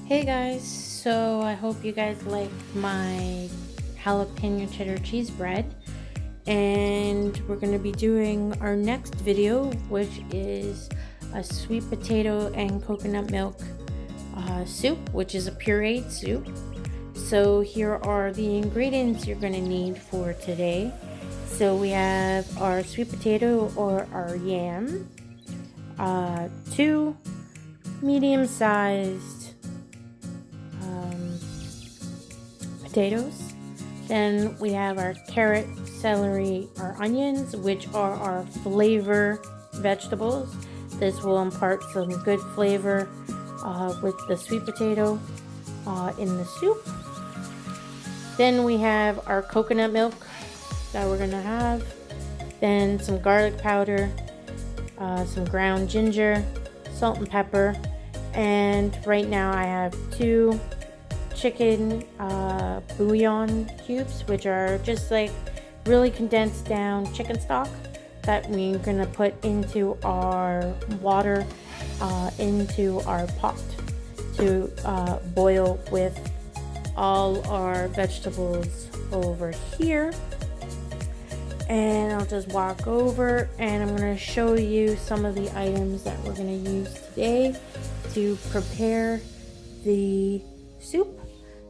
Hey guys, so I hope you guys like my jalapeno cheddar cheese bread, and we're going to be doing our next video, which is a sweet potato and coconut milk soup, which is a pureed soup. So here are the ingredients you're going to need for today. So we have our sweet potato or our yam, 2 medium-sized potatoes. Then we have our carrot, celery, our onions, which are our flavor vegetables. This will impart some good flavor with the sweet potato in the soup. Then we have our coconut milk that we're gonna have. Then some garlic powder, some ground ginger, salt and pepper. And right now I have 2 chicken bouillon cubes, which are just like really condensed down chicken stock that we're gonna put into our water into our pot to boil with all our vegetables over here. And I'll just walk over and I'm going to show you some of the items that we're going to use today to prepare the soup.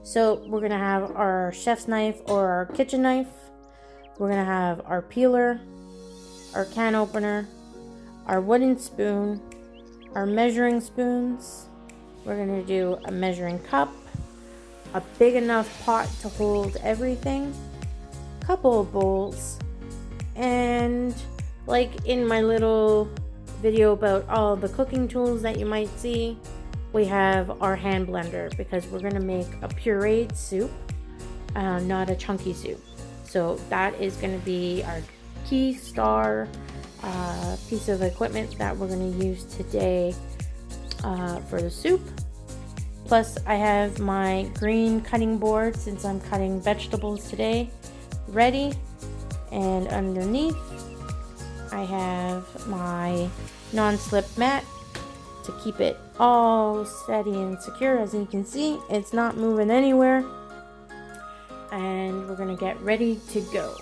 So we're going to have our chef's knife or our kitchen knife. We're going to have our peeler, our can opener, our wooden spoon, our measuring spoons. We're going to do a measuring cup, a big enough pot to hold everything, a couple of bowls, and like in my little video about all the cooking tools that you might see, we have our hand blender because we're going to make a pureed soup, not a chunky soup. So that is going to be our key star piece of equipment that we're going to use today for the soup. Plus I have my green cutting board since I'm cutting vegetables today ready, and underneath I have my non-slip mat to keep it all steady and secure. As you can see, it's not moving anywhere, and we're gonna get ready to go.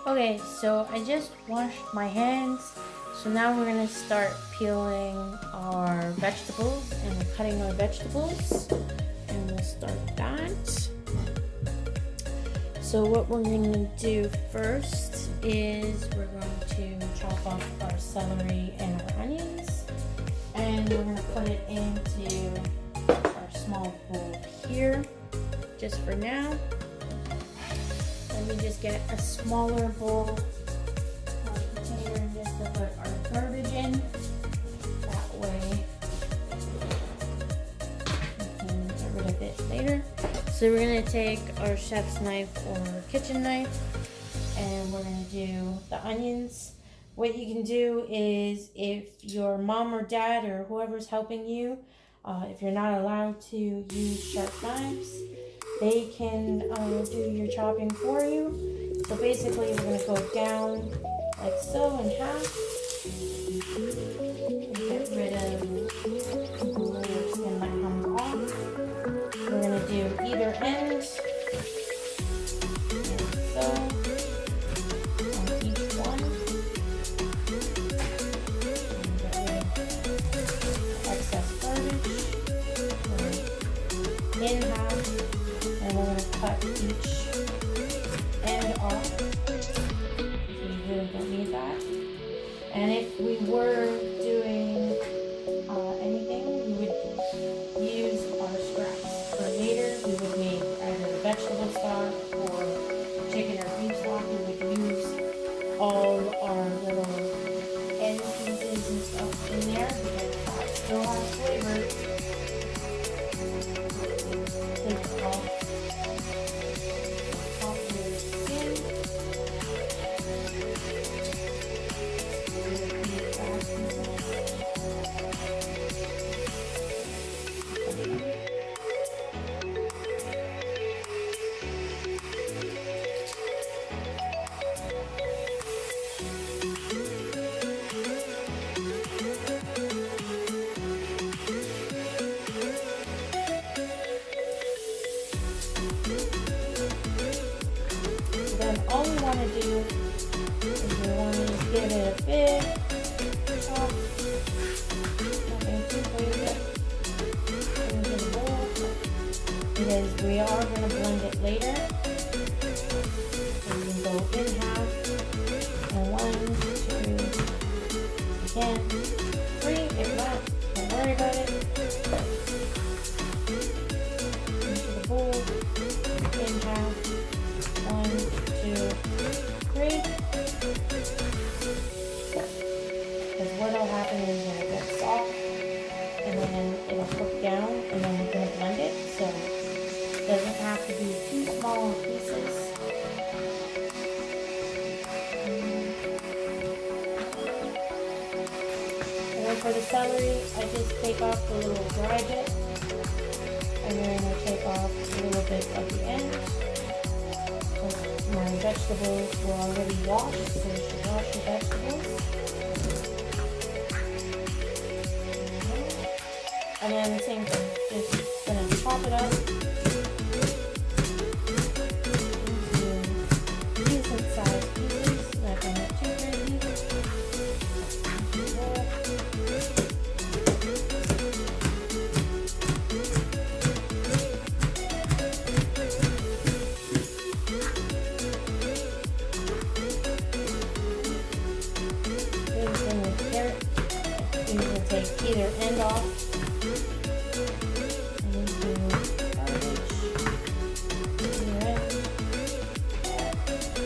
Okay, so I just washed my hands, so now we're gonna start peeling our vegetables and cutting our vegetables, and we'll start that. So what we're going to do first is we're going to chop off our celery and our onions, and we're going to put it into our small bowl here just for now. Let me just get a smaller bowl container just to put our garbage in. That way we can get rid of it later. So we're going to take our chef's knife or kitchen knife, and we're going to do the onions. What you can do is, if your mom or dad or whoever's helping you, if you're not allowed to use sharp knives, they can do your chopping for you. So basically we're going to go down like so in half and get rid of the layer of skin that comes off. We're going to do either end, like so, on each one, and get rid of excess garbage. In half, and we're going to cut each end off, so we really don't need that. And if we were doing anything, we would use our scraps. For later, we would make either the vegetable stock or chicken or beef stock. We would use all our little end pieces and stuff in there because that still has flavor. Take it off the skin. because we are going to blend it later. So you can go in half, and 1, 2, again, 3, if not, don't worry about it. Into the bowl, in half, 1, 2, 3. Because what will happen is when it gets soft, and then it'll cook down, and then we're going to blend it, so it doesn't have to be too small pieces. And then for the celery, I just take off the little dry bit, and then I take off a little bit of the end. My vegetables were already washed, so you should wash your vegetables. And then the same thing, just gonna chop it up into decent sized pieces, not gonna get too crazy. Same thing with carrot. You can take either end off.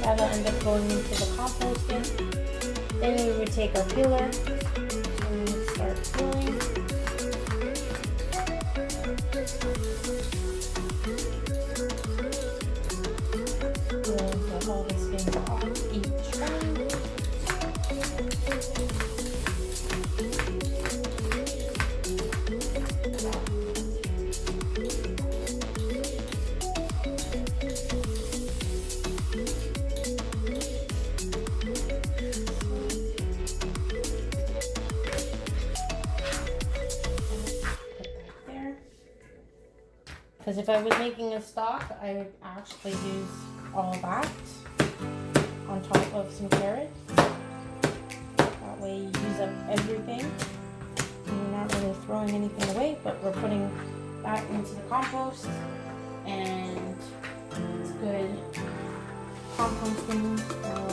That'll end up going into the composting. Then we would take our peeler and start peeling. We'll get all the skins off each one. Because if I was making a stock, I would actually use all that on top of some carrots. That way you use up everything. And you're not really throwing anything away, but we're putting that into the compost. And it's good composting for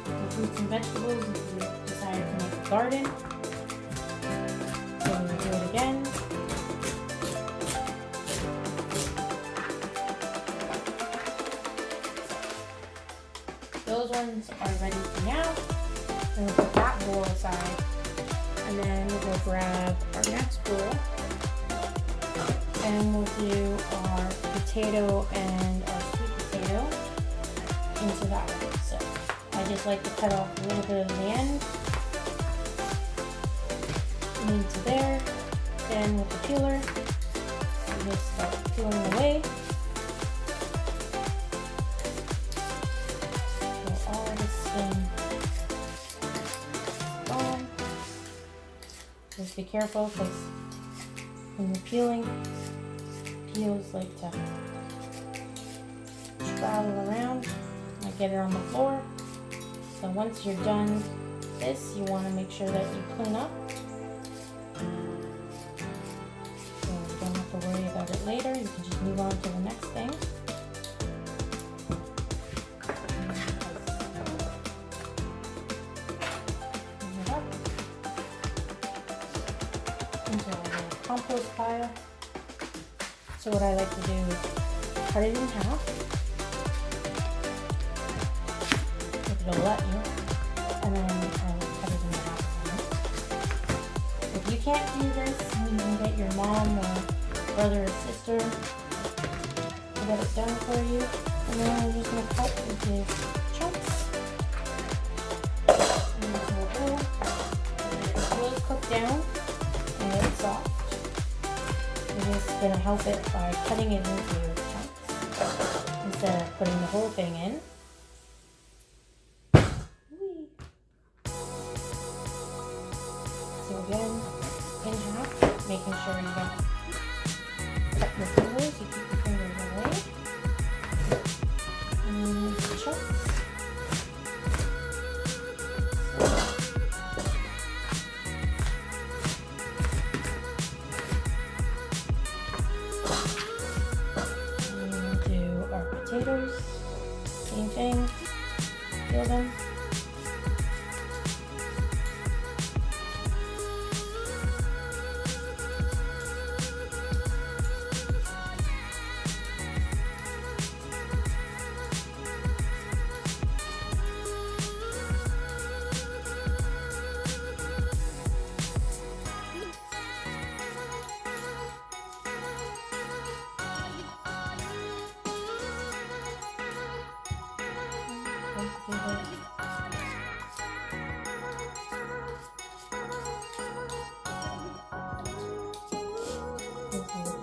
the fruits and vegetables if you decide to make a garden. So we'll do it again. Those ones are ready for now. And we'll put that bowl aside. And then we'll go grab our next bowl. And we'll do our potato and our sweet potato into that one. So I just like to cut off a little bit of the end. Into there. Then with the peeler, we just start peeling away. Just be careful because when you're peeling, peels like to travel around. I get it on the floor. So once you're done this, you want to make sure that you clean up. So you don't have to worry about it later. You can just move on to the next thing. Into our compost pile. So what I like to do is cut it in half, if it'll let you, and then I'll cut it in half. If you can't do this, you can get your mom or brother or sister to get it done for you, and then we're just going to cut into chunks. And into a bowl. It will cook down. And it's soft. We're just going to help it by cutting it into chunks instead of putting the whole thing in. So again, in half, making sure you don't cut your fingers, you keep your fingers away. And chunks.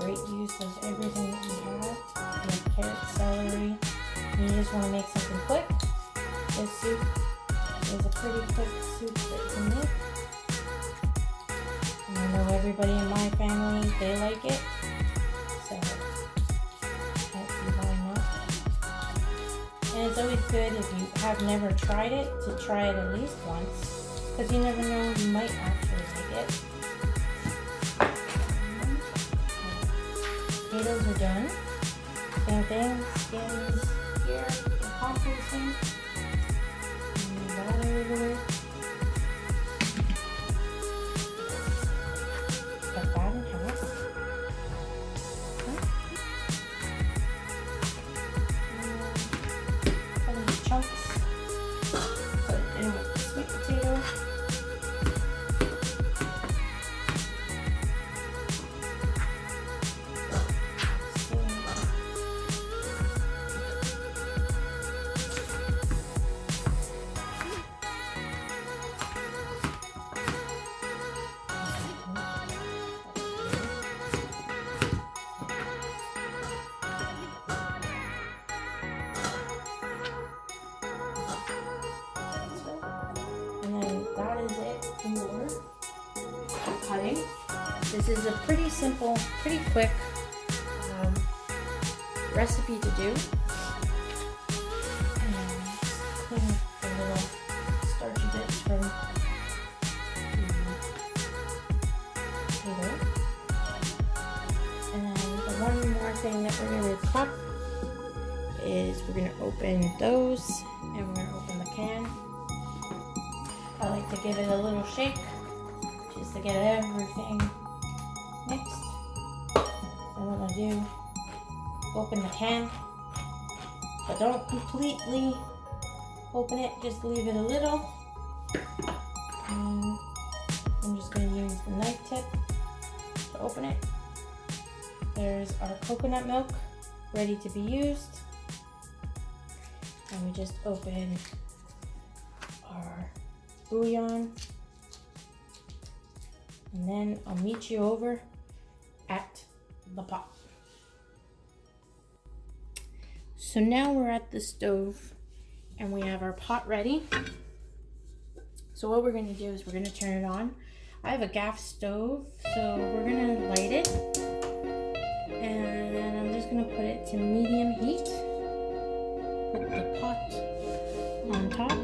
great use of everything that we have. We have carrot, celery. You just want to make something quick. This soup is a pretty quick soup that you can make. And I know everybody in my family, they like it. So, can't see why not. And it's always good if you have never tried it, to try it at least once. Because you never know, you might actually like it. Potatoes are done. Same thing, skins here, the composting. And that out of the way. Cut that in half. Cut into chunks. Put it in with the sweet potato. That is it for cutting. This is a pretty simple, pretty quick recipe to do. And clean up the little starchy bits from the potato. And then the one more thing that we're going to cut is we're going to open those and we're going to open the can. I like to give it a little shake just to get everything mixed. And what I do, open the can, but don't completely open it, just leave it a little. And I'm just going to use the knife tip to open it. There's our coconut milk ready to be used. And we just open our bouillon, and then I'll meet you over at the pot. So now we're at the stove and we have our pot ready. So what we're going to do is we're going to turn it on. I have a gas stove, so we're going to light it, and I'm just going to put it to medium heat. Put the pot on top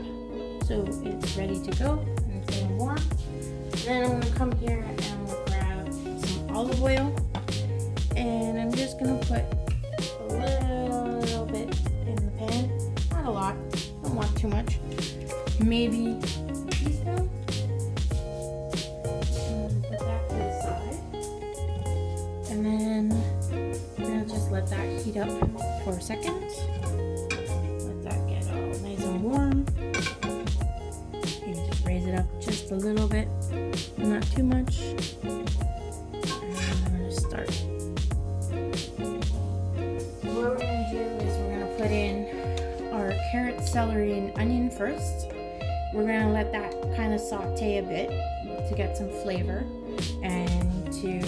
so it's ready to go and it's getting warm. And then I'm going to come here and I'm going to grab some olive oil, and I'm just going to put a little bit in the pan. Not a lot, don't want too much. Maybe a teaspoon. And put that to the side. And then I'm going to just let that heat up for a second. Let that get all nice and warm. Raise it up just a little bit, not too much. And I'm going to start. What we're going to do is we're going to put in our carrot, celery, and onion first. We're going to let that kind of saute a bit to get some flavor and to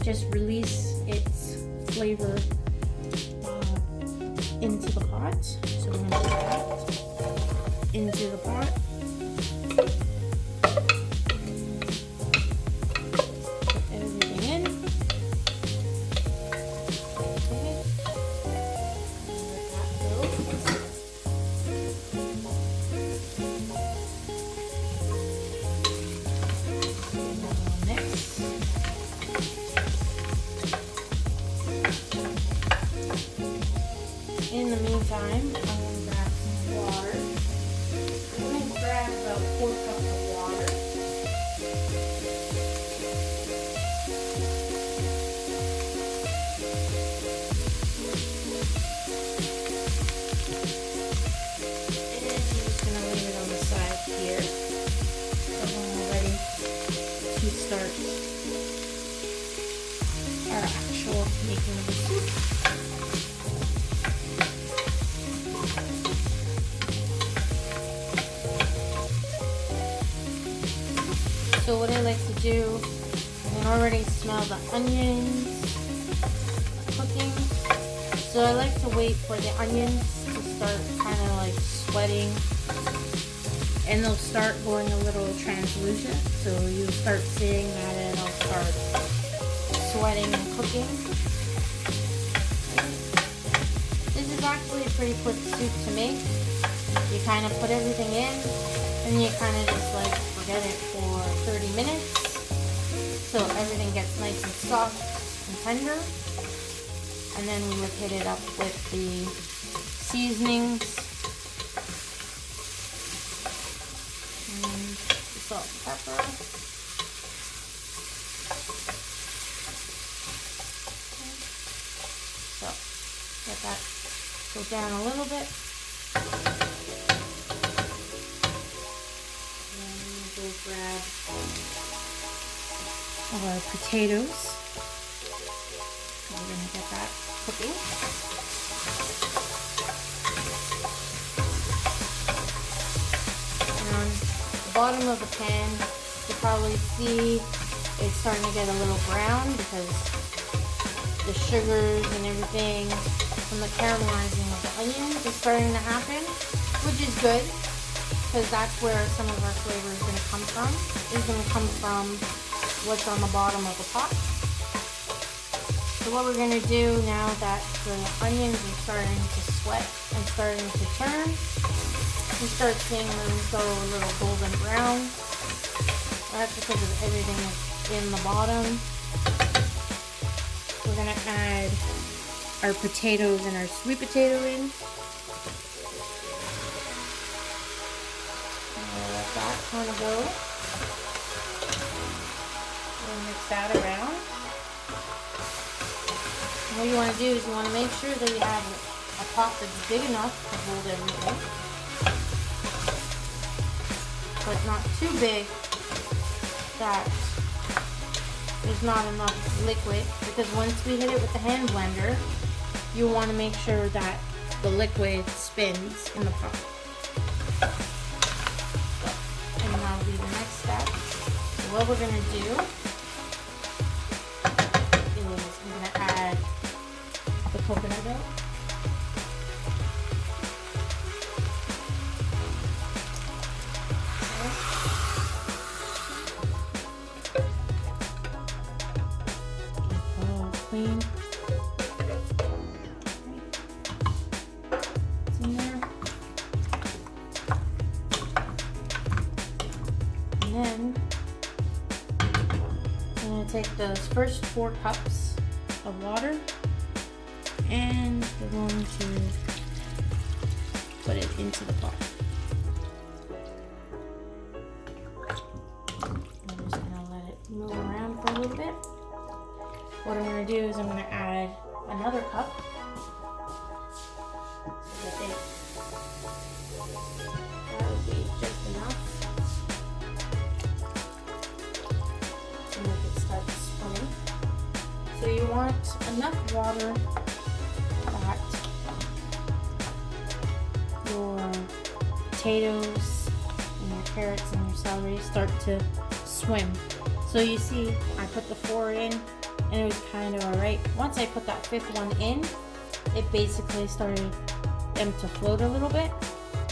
just release its flavor into the pot. So we're going to put that into the pot. In the meantime, I'm going to grab some water. I'm going to grab about 4 cups of water. And I'm just going to leave it on the side here. So when we're ready to start our actual making of the soup. So what I like to do, I can already smell the onions cooking. So I like to wait for the onions to start kind of like sweating, and they'll start going a little translucent. So you'll start seeing that it'll start sweating and cooking. This is actually a pretty quick soup to make. You kind of put everything in, and you kind of just like forget it for 30 minutes. So everything gets nice and soft and tender. And then we would hit it up with the seasonings. And the salt and pepper. So let that go down a little bit. And then we'll grab our potatoes. We're going to get that cooking. And on the bottom of the pan, you'll probably see it's starting to get a little brown because the sugars and everything from the caramelizing of the onions is starting to happen, which is good because that's where some of our flavor is going to come from. It's going to come from what's on the bottom of the pot. So what we're going to do now that the onions are starting to sweat and starting to turn, you start seeing them go a little golden brown. That's because of everything that's in the bottom. We're going to add our potatoes and our sweet potato in. And we'll let that kind of go. We'll mix that around. What you want to do is you want to make sure that you have a pot that's big enough to hold everything, but not too big that there's not enough liquid, because once we hit it with the hand blender, you want to make sure that the liquid spins in the pot. And that'll be the next step. So what we're going to do is I'm going to add the coconut milk. Oh, clean. It's in there. And then I'm going to take those first 4 cups of water, and we're going to put it into the pot. I'm just going to let it move around for a little bit. What I'm going to do is I'm going to add another cup so that would be just enough to make it start swimming. So you want enough water that your potatoes and your carrots and your celery start to swim. So you see, I put the 4 in and it was kind of alright. Once I put that 5th one in, it basically started them to float a little bit.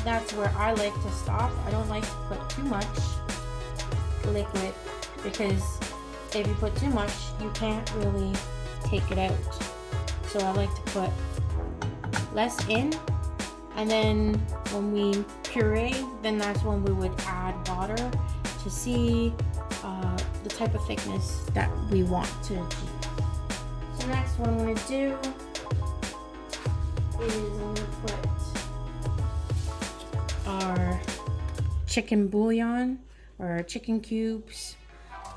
That's where I like to stop. I don't like to put too much liquid, because if you put too much, you can't really take it out. So I like to put less in, and then when we puree, then that's when we would add water to see the type of thickness that we want to achieve. So next what I'm going to do is I'm going to put our chicken bouillon or our chicken cubes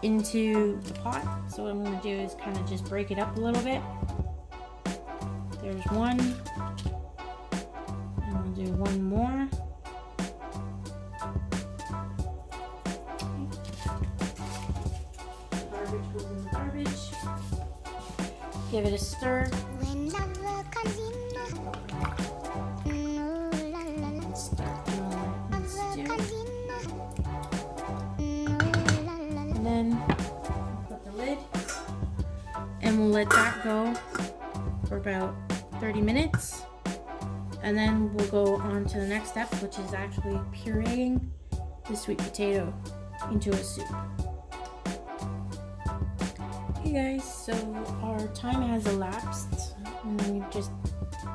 into the pot. So what I'm going to do is kind of just break it up a little bit. There's one. I'm going to do one more. Garbage goes in the garbage. Give it a stir. And then put the lid, and we'll let that go for about 30 minutes. And then we'll go on to the next step, which is actually pureeing the sweet potato into a soup. Hey guys, so our time has elapsed, and we've just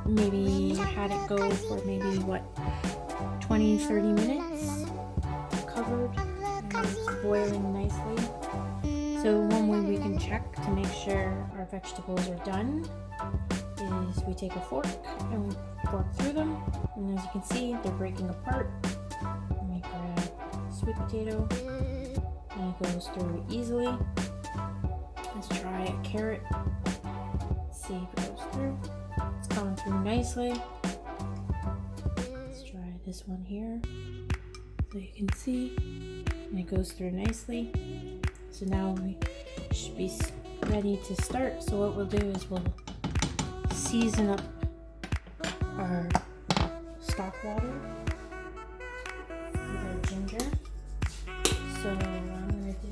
maybe had it go for maybe 20-30 minutes covered, and it's boiling nicely. So one way we can check to make sure our vegetables are done is we take a fork and we fork through them, and as you can see, they're breaking apart. And we grab sweet potato and it goes through easily. Let's try a carrot. Let's see if it goes through. It's going through nicely. Let's try this one here. So you can see, and it goes through nicely. So now we should be ready to start. So what we'll do is we'll season up our stock water with our ginger. So what I'm going to do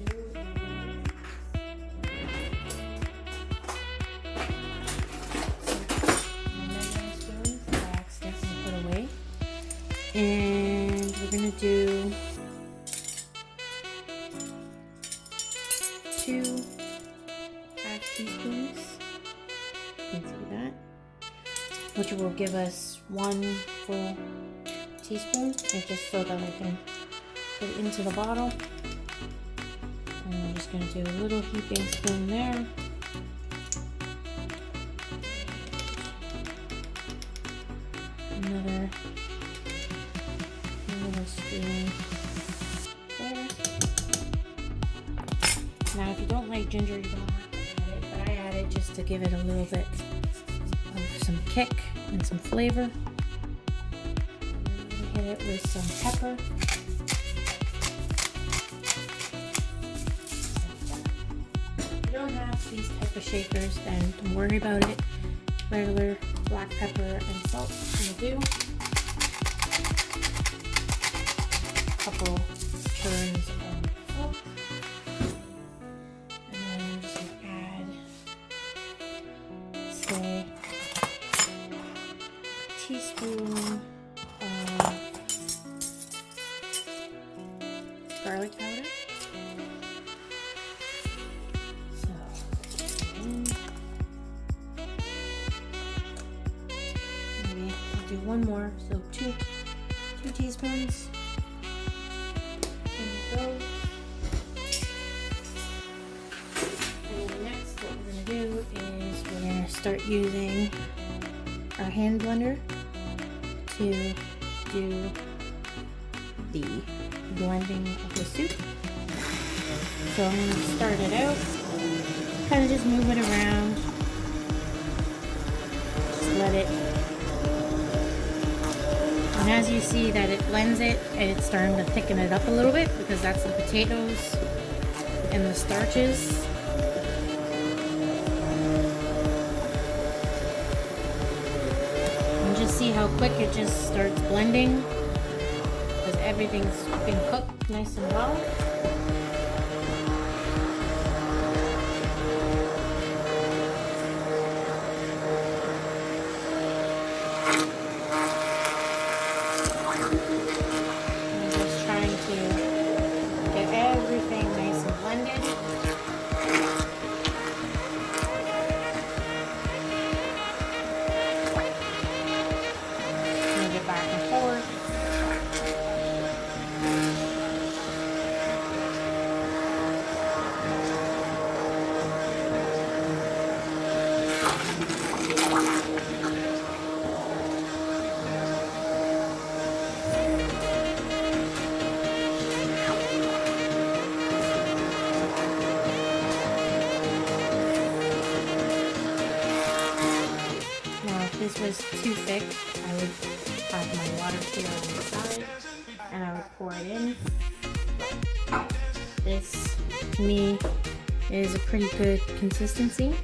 and we're gonna do 2 half teaspoons. You can see that, which will give us 1 full teaspoon, and just so that I can put it into the bottle. And I'm just gonna do a little heaping spoon there. Another spoon there. Now, if you don't like ginger, you don't have to add it, but I add it just to give it a little bit of some kick and some flavor. Hit it with some pepper. If you don't have these type of shakers, then don't worry about it. Regular black pepper and salt will do. Couple turns of salt, and then I'm just going to add, say, a teaspoon of garlic powder. So, maybe I'll do one more, so two teaspoons. And then next, what we're going to do is we're going to start using our hand blender to do the blending of the soup. So I'm going to start it out, kind of just move it around, just let it. And as you see that it blends it, and it's starting to thicken it up a little bit because that's the potatoes and the starches. And just see how quick it just starts blending because everything's been cooked nice and well. This was too thick, I would have my water here on the side and I would pour it in. This, to me, is a pretty good consistency.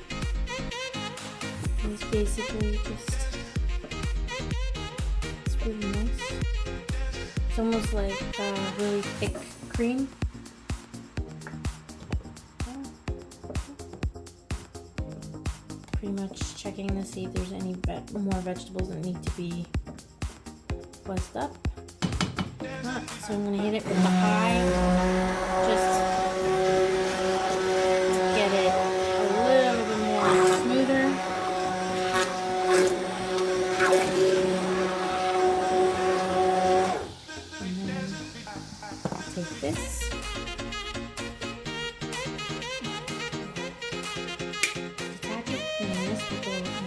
It's basically just, it's really nice. It's almost like really thick cream. pretty much checking to see if there's any more vegetables that need to be buzzed up. Not, so I'm going to hit it with the high, just get it a little bit more smoother. And then I'll take this. Detach it, and then this will go into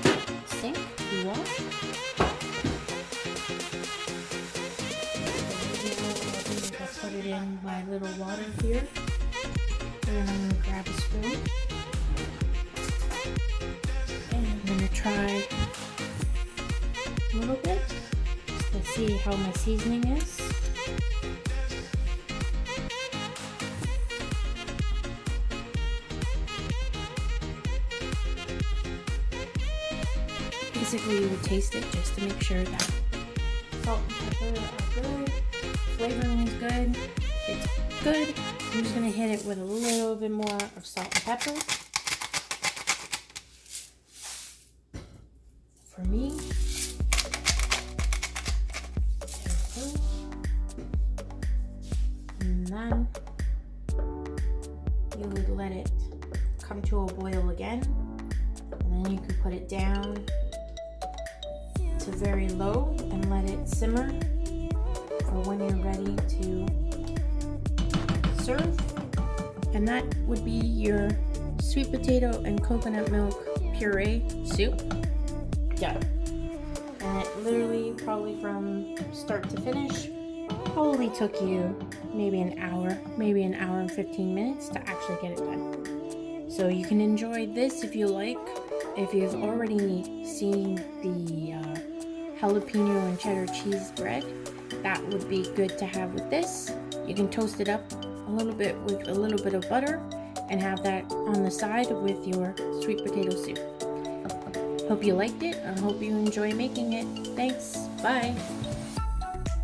the sink to wash. I'll put it in my little water here. And then I'm going to grab a spoon. And I'm going to try a little bit just to see how my seasoning is. Basically, you would taste it just to make sure that salt and pepper are good, flavoring is good, it's good. I'm just going to hit it with a little bit more of salt and pepper. For me, and then you would let it come to a boil again, and then you could put it down to very low and let it simmer for when you're ready to serve. And that would be your sweet potato and coconut milk puree soup done. And it literally, probably from start to finish, probably took you maybe an hour and 15 minutes to actually get it done. So you can enjoy this if you like. If you've already seen the jalapeno and cheddar cheese bread, that would be good to have with this. You can toast it up a little bit with a little bit of butter and have that on the side with your sweet potato soup. Hope you liked it. I hope you enjoy making it. Thanks. Bye.